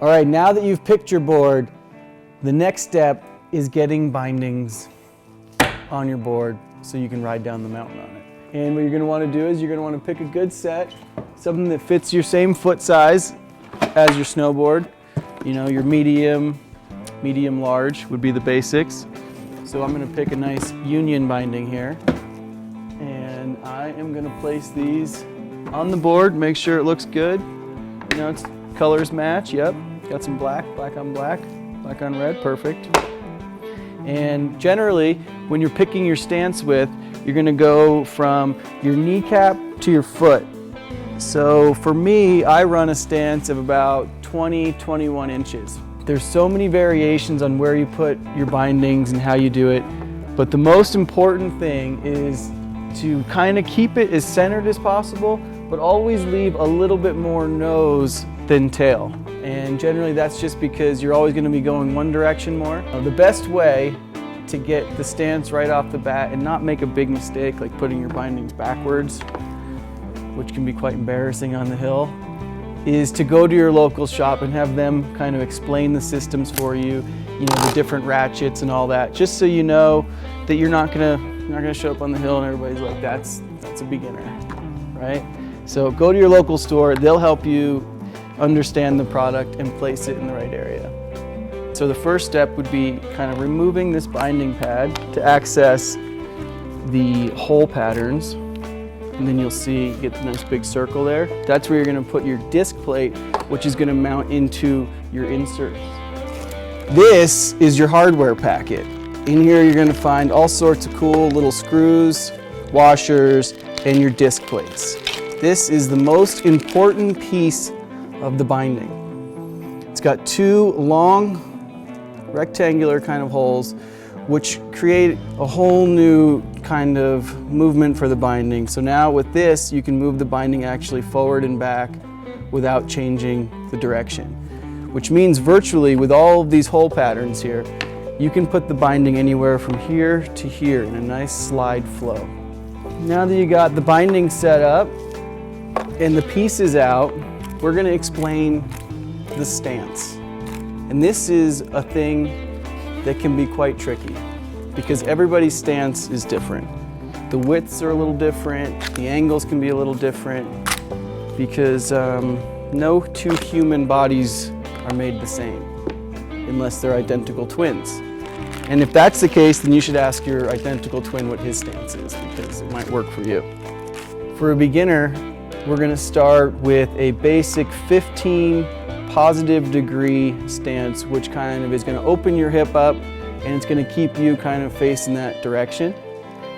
All right, now that you've picked your board, the next step is getting bindings on your board so you can ride down the mountain on it. And what you're going to want to do is you're going to want to pick a good set, something that fits your same foot size as your snowboard. You know, your medium, large would be the basics. So I'm going to pick a nice union binding here. And I am going to place these on the board, make sure it looks good. You know, it's colors match, yep. Got some black on black, black on red, perfect. And generally, when you're picking your stance width, you're gonna go from your kneecap to your foot. So for me, I run a stance of about 20-21 inches. There's so many variations on where you put your bindings and how you do it, but the most important thing is to kind of keep it as centered as possible, but always leave a little bit more nose than tail. And generally that's just because you're always going to be going one direction more. The best way to get the stance right off the bat and not make a big mistake like putting your bindings backwards, which can be quite embarrassing on the hill, is to go to your local shop and have them kind of explain the systems for you, the different ratchets and all that, just so you know that you're not gonna show up on the hill and everybody's like, that's a beginner, right? So go to your local store, they'll help you understand the product and place it in the right area. So the first step would be kind of removing this binding pad to access the hole patterns. And then you'll see, you get the nice big circle there. That's where you're gonna put your disc plate, which is gonna mount into your inserts. This is your hardware packet. In here you're gonna find all sorts of cool little screws, washers, and your disc plates. This is the most important piece of the binding. It's got two long rectangular kind of holes which create a whole new kind of movement for the binding. So now with this you can move the binding actually forward and back without changing the direction, which means virtually with all of these hole patterns here you can put the binding anywhere from here to here in a nice slide flow. Now that you got the binding set up and the pieces out, we're going to explain the stance. And this is a thing that can be quite tricky because everybody's stance is different. The widths are a little different, the angles can be a little different because no two human bodies are made the same unless they're identical twins. And if that's the case, then you should ask your identical twin what his stance is because it might work for you. For a beginner, we're going to start with a basic 15 positive degree stance, which kind of is going to open your hip up and it's going to keep you kind of facing that direction.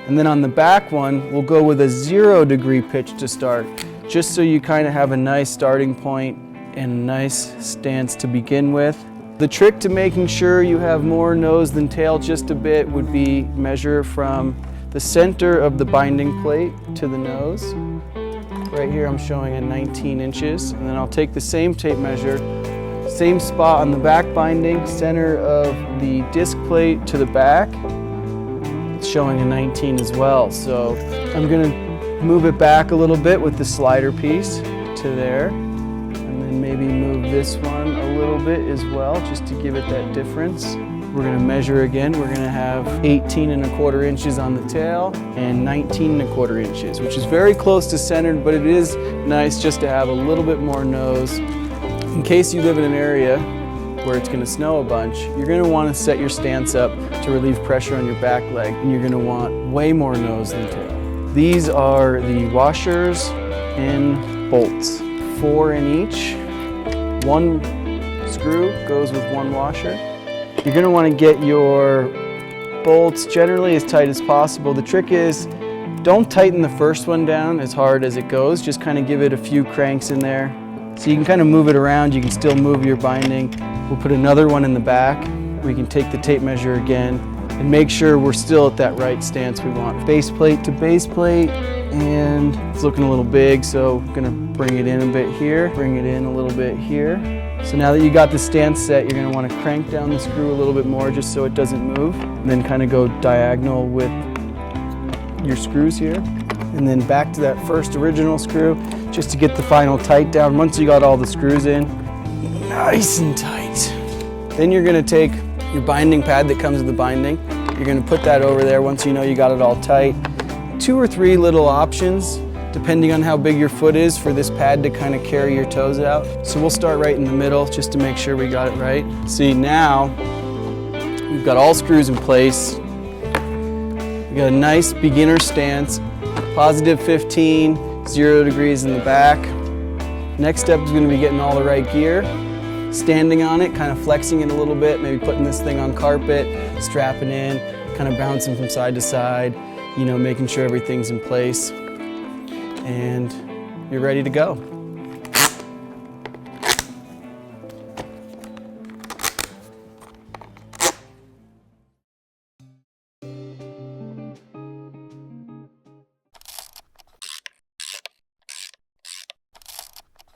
And then on the back one, we'll go with a 0 degree pitch to start, just so you kind of have a nice starting point and a nice stance to begin with. The trick to making sure you have more nose than tail just a bit would be measure from the center of the binding plate to the nose. Right here I'm showing a 19 inches, and then I'll take the same tape measure, same spot on the back binding, center of the disc plate to the back. It's showing a 19 as well. So I'm going to move it back a little bit with the slider piece to there, and then maybe move this one a little bit as well, just to give it that difference. We're going to measure again. We're going to have 18¼ inches on the tail and 19¼ inches, which is very close to centered, but it is nice just to have a little bit more nose. In case you live in an area where it's going to snow a bunch, you're going to want to set your stance up to relieve pressure on your back leg, and you're going to want way more nose than tail. These are the washers and bolts, 4 in each. One screw goes with one washer. You're going to want to get your bolts generally as tight as possible. The trick is, don't tighten the first one down as hard as it goes. Just kind of give it a few cranks in there. So you can kind of move it around. You can still move your binding. We'll put another one in the back. We can take the tape measure again and make sure we're still at that right stance we want. Base plate to base plate, and it's looking a little big, so I'm going to bring it in a bit here, bring it in a little bit here. So now that you got the stance set, you're going to want to crank down the screw a little bit more just so it doesn't move, and then kind of go diagonal with your screws here. And then back to that first original screw just to get the final tight down. Once you got all the screws in, Nice and tight. Then you're gonna take your binding pad that comes with the binding. You're gonna put that over there once you know you got it all tight. 2 or 3 little options, depending on how big your foot is, for this pad to kind of carry your toes out. So we'll start right in the middle just to make sure we got it right. See, now we've got all screws in place. We got a nice beginner stance, positive 15, 0 degrees in the back. Next step is going to be getting all the right gear, standing on it, kind of flexing it a little bit, maybe putting this thing on carpet, strapping in, kind of bouncing from side to side, you know, making sure everything's in place, and you're ready to go.